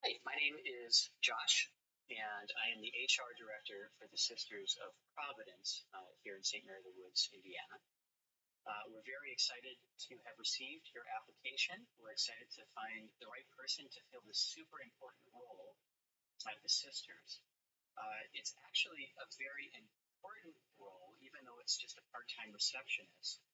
Hi, my name is Josh, and I am the HR director for the Sisters of Providence here in St. Mary of the Woods, Indiana. We're very excited to have received your application. We're excited to find the right person to fill this super important role of the Sisters. It's actually a very important role, even though it's just a part-time receptionist.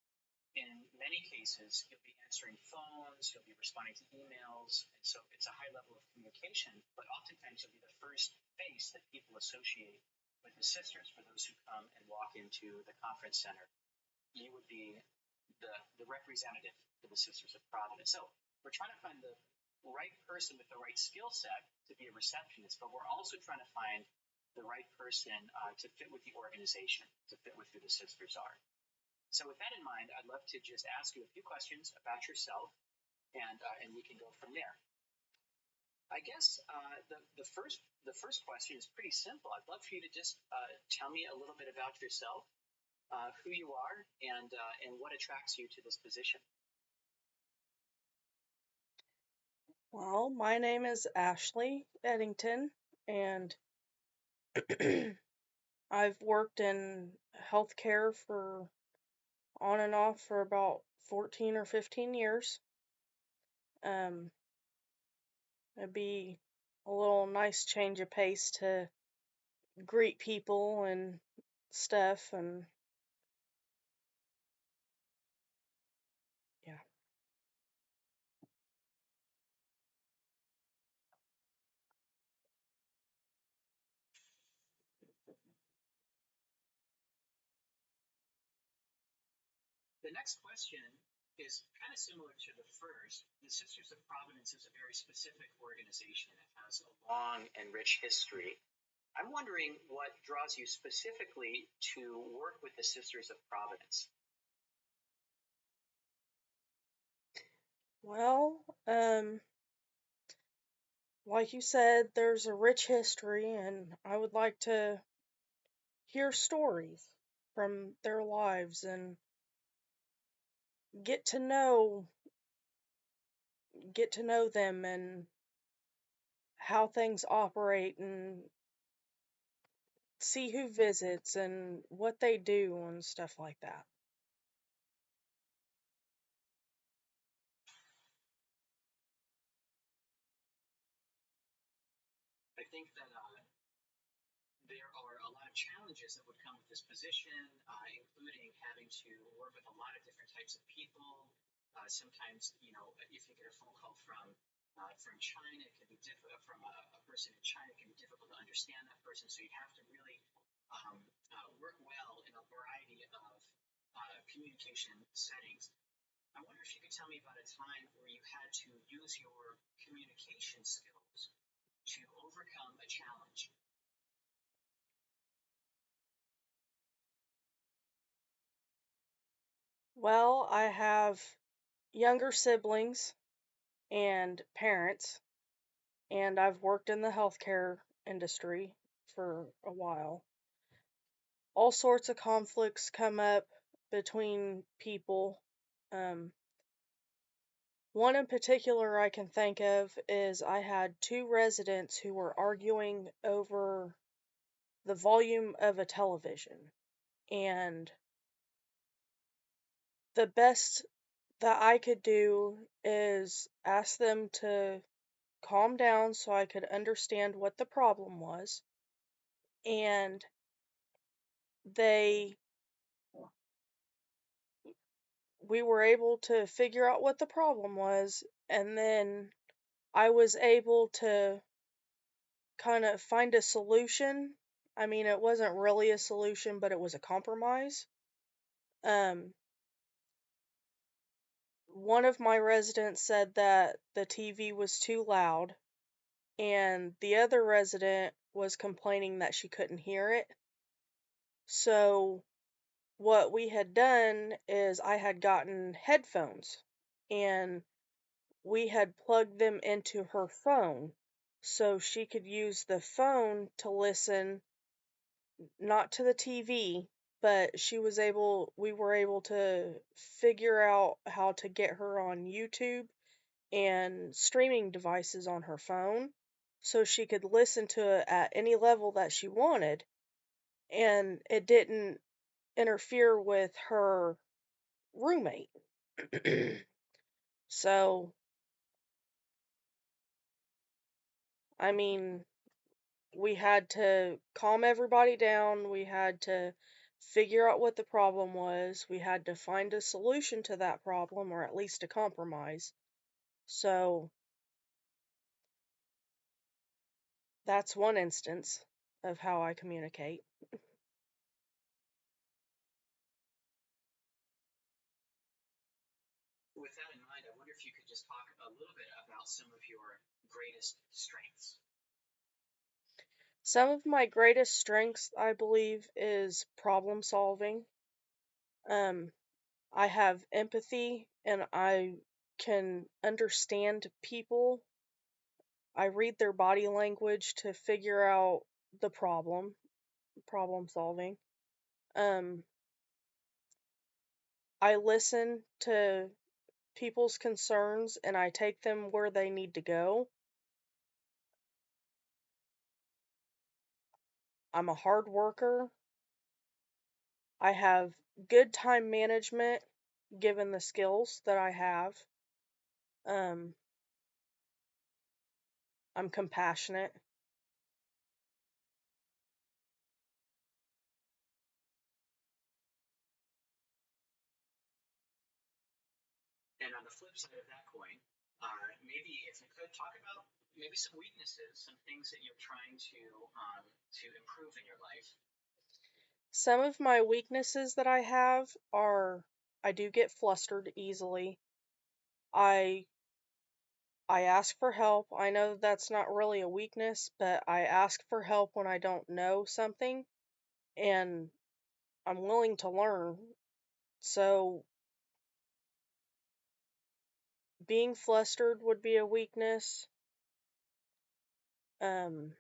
In many cases, you'll be answering phones, you'll be responding to emails, and so it's a high level of communication, but oftentimes you'll be the first face that people associate with the sisters. For those who come and walk into the conference center, you would be the representative for the Sisters of Providence. So we're trying to find the right person with the right skill set to be a receptionist, but we're also trying to find the right person to fit with the organization, to fit with who the sisters are. So with that in mind, I'd love to just ask you a few questions about yourself, and we can go from there. I guess the first question is pretty simple. I'd love for you to just tell me a little bit about yourself, who you are, and what attracts you to this position. Well, my name is Ashley Eddington, and I've worked in healthcare for on and off for about 14 or 15 years. Um, it'd be a little nice change of pace to greet people and stuff, and yeah. The next question is kind of similar to the first. The Sisters of Providence is a very specific organization. It has a long and rich history. I'm wondering what draws you specifically to work with the Sisters of Providence. Well, like you said, there's a rich history, and I would like to hear stories from their lives and get to know get to know them and how things operate and see who visits and what they do and stuff like that. I think that there are a lot of challenges that would come with this position, including having to work with a lot of different types of people. Sometimes, if you get a phone call from China, it can be difficult. From a person in China, it can be difficult to understand that person. So you have to really work well in a variety of communication settings. I wonder if you could tell me about a time where you had to use your communication skills to overcome a challenge. Well, I have younger siblings and parents, and I've worked in the healthcare industry for a while. All sorts of conflicts come up between people. Um, One in particular I can think of is I had two residents who were arguing over the volume of a television. And the best that I could do is ask them to calm down so I could understand what the problem was. And they, we were able to figure out what the problem was. And then I was able to kind of find a solution. I mean, it wasn't really a solution, but it was a compromise. Um, One of my residents said that the TV was too loud, and the other resident was complaining that she couldn't hear it. So, what we had done is I had gotten headphones, and we had plugged them into her phone so she could use the phone to listen, not to the TV, but we were able to figure out how to get her on YouTube and streaming devices on her phone. so she could listen to it at any level that she wanted, and it didn't interfere with her roommate. So, I mean, we had to calm everybody down. We had to figure out what the problem was. We had to find a solution to that problem, or at least a compromise. So, that's one instance of how I communicate. With that in mind, I wonder if you could just talk a little bit about some of your greatest strengths. Some of my greatest strengths, I believe, is problem solving. Um, I have empathy and I can understand people. I read their body language to figure out the problem solving. Um, I listen to people's concerns and I take them where they need to go. I'm a hard worker. I have good time management given the skills that I have. Um, I'm compassionate. And on the flip side of that coin, maybe if you could talk about maybe some weaknesses, some things that you're trying to improve in your life. Some of my weaknesses that I have are I do get flustered easily. I I ask for help. I know that's not really a weakness, but I ask for help when I don't know something and I'm willing to learn. So being flustered would be a weakness. Um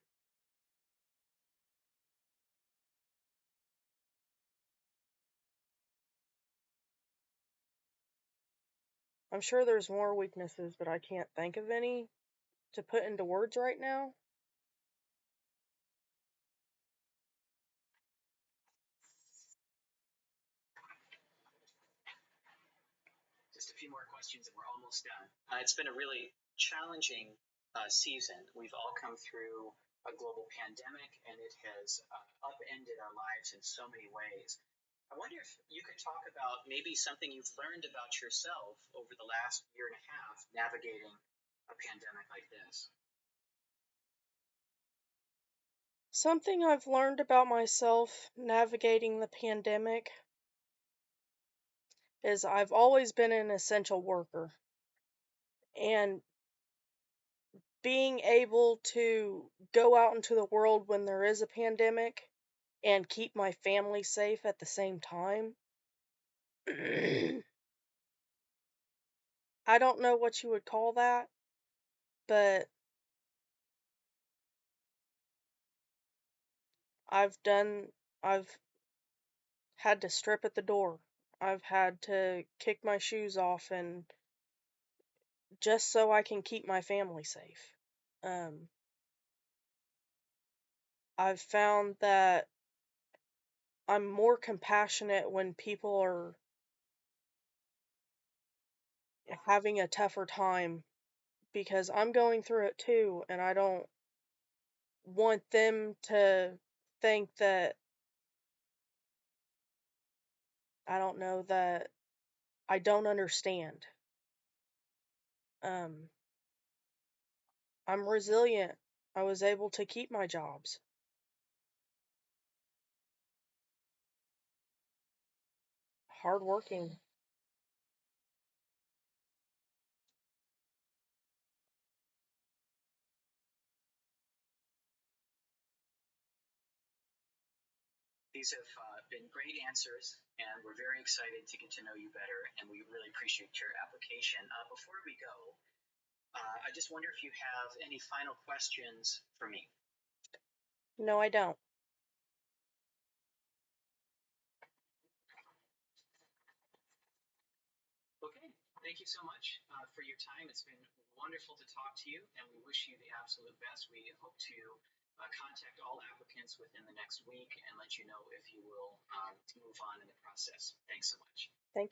I'm sure there's more weaknesses, but I can't think of any to put into words right now. Just a few more questions and we're almost done. It's been a really challenging season. We've all come through a global pandemic and it has upended our lives in so many ways. I wonder if you could talk about maybe something you've learned about yourself over the last year and a half navigating a pandemic like this. Something I've learned about myself navigating the pandemic is I've always been an essential worker. And being able to go out into the world when there is a pandemic and keep my family safe at the same time, I don't know what you would call that, but I've done, I've had to strip at the door. I've had to kick my shoes off and just so I can keep my family safe. Um, I've found that I'm more compassionate when people are having a tougher time because I'm going through it too, and I don't want them to think that, I don't know, that I don't understand. Um, I'm resilient. I was able to keep my jobs. Hardworking. These have been great answers, and we're very excited to get to know you better, and we really appreciate your application. Before we go, I just wonder if you have any final questions for me. No, I don't. Okay, thank you so much for your time. It's been wonderful to talk to you, and we wish you the absolute best. We hope to contact all applicants within the next week and let you know if you will move on in the process. Thanks so much. Thank